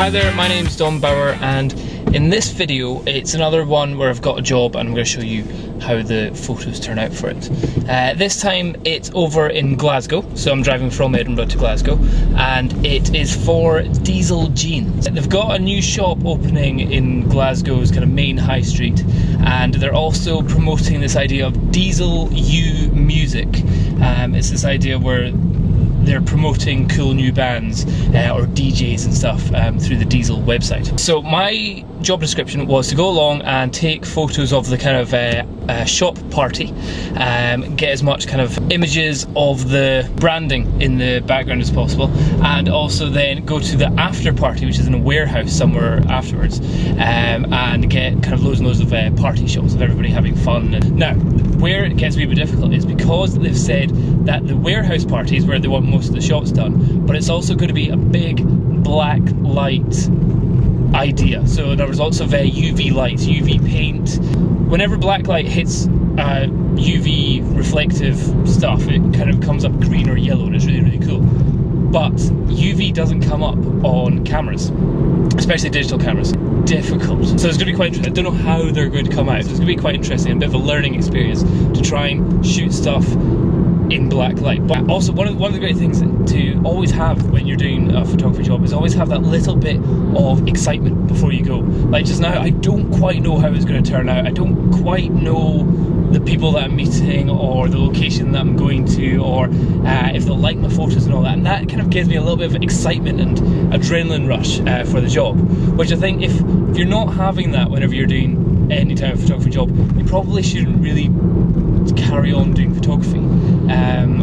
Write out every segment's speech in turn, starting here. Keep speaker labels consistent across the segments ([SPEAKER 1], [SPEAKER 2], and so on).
[SPEAKER 1] Hi there, my name's Dom Bauer, and in this video it's another one where I've got a job and I'm going to show you how the photos turn out for it. This time it's over in Glasgow, so I'm driving from Edinburgh to Glasgow, and it is for Diesel Jeans. They've got a new shop opening in Glasgow's kind of main high street, and they're also promoting this idea of Diesel U music. It's this idea where they're promoting cool new bands or DJs and stuff through the Diesel website. So my job description was to go along and take photos of the kind of shop party, get as much kind of images of the branding in the background as possible, and also then go to the after party, which is in a warehouse somewhere afterwards, and get kind of loads and loads of party shots of everybody having fun. Now, where it gets a wee bit difficult is because they've said that the warehouse party is where they want most of the shots done, but it's also going to be a big black light idea. So in other words, lots of UV lights, UV paint. Whenever black light hits UV reflective stuff, it kind of comes up green or yellow, and it's really, really cool. But UV doesn't come up on cameras, especially digital cameras. Difficult. So it's going to be quite interesting. I don't know how they're going to come out. So it's going to be quite interesting, a bit of a learning experience to try and shoot stuff in black light. But also one of the great things to always have when you're doing a photography job is always have that little bit of excitement before you go. Like just now, I don't quite know how it's going to turn out. I don't quite know the people that I'm meeting or the location that I'm going to, or if they'll like my photos and all that, and that kind of gives me a little bit of excitement and adrenaline rush for the job, which I think if you're not having that whenever you're doing any type of photography job, you probably shouldn't really carry on doing photography,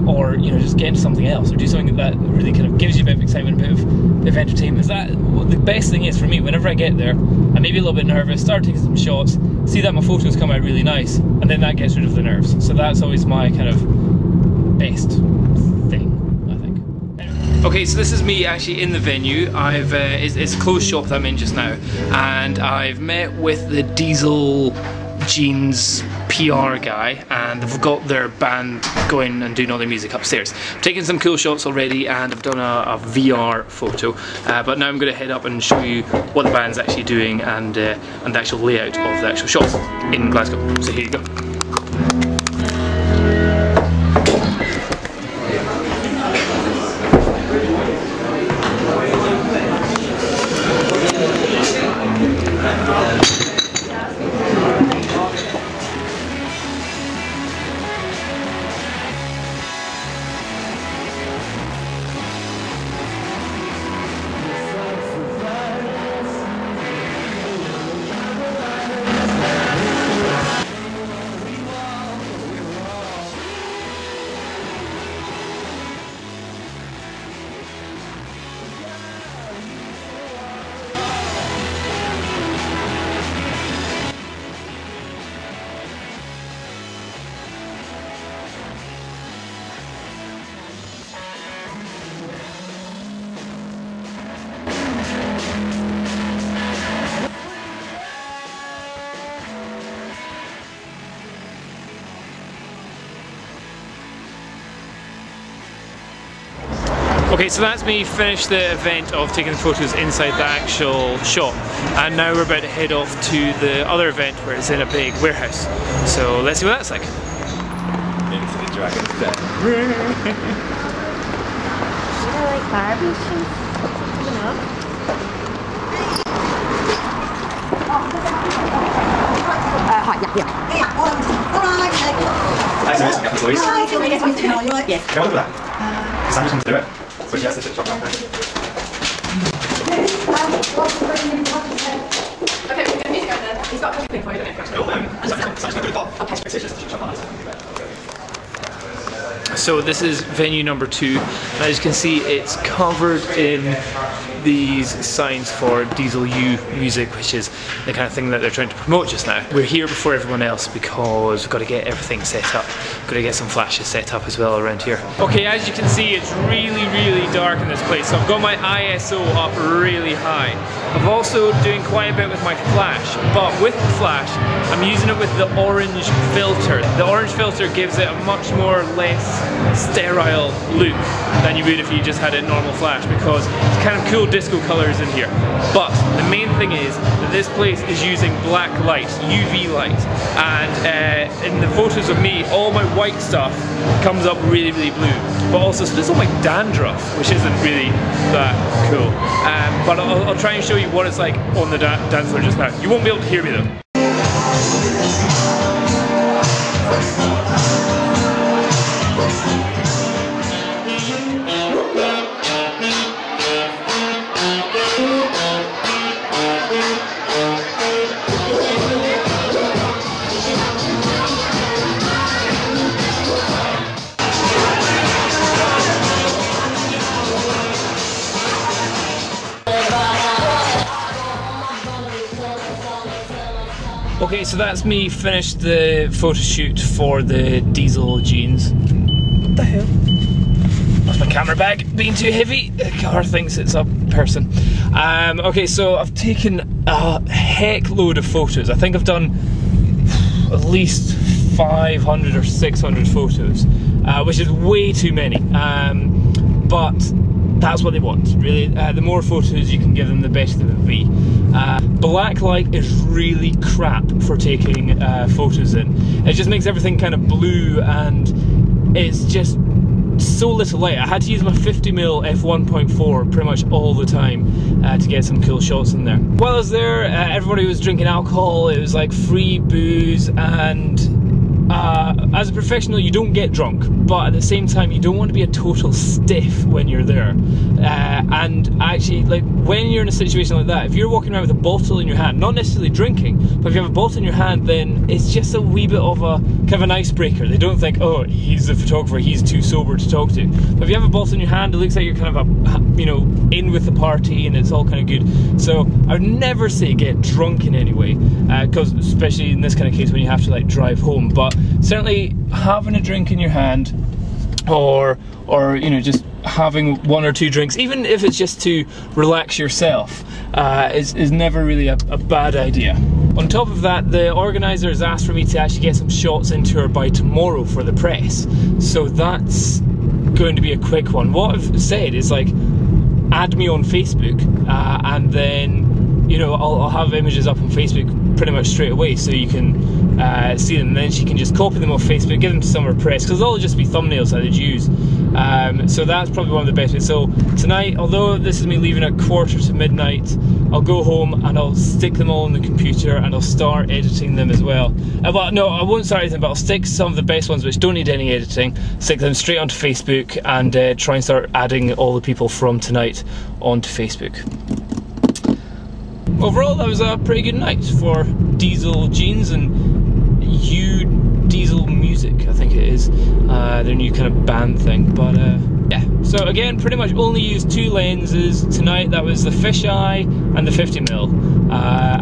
[SPEAKER 1] or just get into something else, or do something that really kind of gives you a bit of excitement, a bit of entertainment. That the best thing is for me, whenever I get there, I may be a little bit nervous, start taking some shots, see that my photos come out really nice, and then that gets rid of the nerves. So that's always my kind of best thing, I think. Okay, so this is me actually in the venue. It's a closed shop that I'm in just now, and I've met with the Diesel Jeans PR guy, and they've got their band going and doing all their music upstairs. I've taken some cool shots already, and I've done a VR photo, but now I'm going to head up and show you what the band's actually doing and the actual layout of the actual shots in Glasgow. So here you go. Okay, so that's me finished the event of taking the photos inside the actual shop, and now we're about to head off to the other event where it's in a big warehouse. So let's see what that's like.
[SPEAKER 2] Into the dragon's den.
[SPEAKER 3] Should I like Barbie? Hi, yeah.
[SPEAKER 2] Hi, Louise. Hi, Louise.
[SPEAKER 3] Hi, can we get something on? Yes.
[SPEAKER 2] Can I look at that? Sandra's come to do it. So she has to sit chocolate.
[SPEAKER 4] Okay, we're going to music out there. He's got a thing for you, don't you?
[SPEAKER 2] Sandra's going to do the pop.
[SPEAKER 4] Okay.
[SPEAKER 1] So this is venue number 2, and as you can see it's covered in these signs for Diesel U music, which is the kind of thing that they're trying to promote just now. We're here before everyone else because we've got to get everything set up. Got to get some flashes set up as well around here. Okay, as you can see it's really, really dark in this place, so I've got my ISO up really high. I'm also doing quite a bit with my flash, but with the flash I'm using it with the orange filter. The orange filter gives it a much more less sterile look than you would if you just had a normal flash, because it's kind of cooled disco colours in here. But the main thing is that this place is using black light, UV light, and in the photos of me, all my white stuff comes up really, really blue. But also, so does all my dandruff, which isn't really that cool. But I'll try and show you what it's like on the dance floor just now. You won't be able to hear me though. Okay, so that's me finished the photo shoot for the Diesel jeans. What the hell? That's my camera bag being too heavy. The car thinks it's a person. Okay, so I've taken a heck load of photos. I think I've done at least 500 or 600 photos, which is way too many. But that's what they want, really. The more photos you can give them, the better they will be. Black light is really crap for taking photos in. It just makes everything kind of blue, and it's just so little light. I had to use my 50mm f1.4 pretty much all the time to get some cool shots in there. While I was there, everybody was drinking alcohol. It was like free booze, and as a professional you don't get drunk, but at the same time you don't want to be a total stiff when you're there. And actually, like, when you're in a situation like that, if you're walking around with a bottle in your hand, not necessarily drinking, but if you have a bottle in your hand, then it's just a wee bit of a kind of an icebreaker. They don't think, oh, he's the photographer, he's too sober to talk to. But if you have a bottle in your hand, it looks like you're kind of you know, in with the party, and it's all kind of good. So I would never say get drunk in any way, because especially in this kind of case when you have to like drive home. But certainly having a drink in your hand, or you know, just having one or two drinks, even if it's just to relax yourself, is never really a bad idea. On top of that, the organisers asked for me to actually get some shots into her by tomorrow for the press, so that's going to be a quick one. What I've said is, like, add me on Facebook, and then, you know, I'll have images up on Facebook pretty much straight away, so you can see them, and then she can just copy them off Facebook, give them to some of her press, because they'll just be thumbnails that they'd use. So that's probably one of the better. So tonight, although this is me leaving at 1:45, I'll go home and I'll stick them all on the computer, and I'll start editing them as well. Well, no, I won't start editing, but I'll stick some of the best ones which don't need any editing, stick them straight onto Facebook, and try and start adding all the people from tonight onto Facebook. Overall, that was a pretty good night for Diesel Jeans and Diesel Music, I think it is, their new kind of band thing. But yeah, so again, pretty much only used two lenses tonight. That was the fisheye and the 50mm,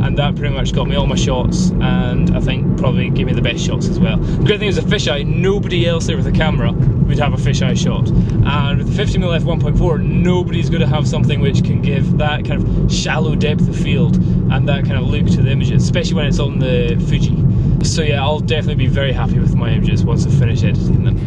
[SPEAKER 1] and that pretty much got me all my shots, and I think probably gave me the best shots as well. The great thing is the fisheye, nobody else there with a camera would have a fisheye shot, and with the 50mm f1.4 nobody's going to have something which can give that kind of shallow depth of field and that kind of look to the images, especially when it's on the Fuji. So yeah, I'll definitely be very happy with my images once I finish editing them.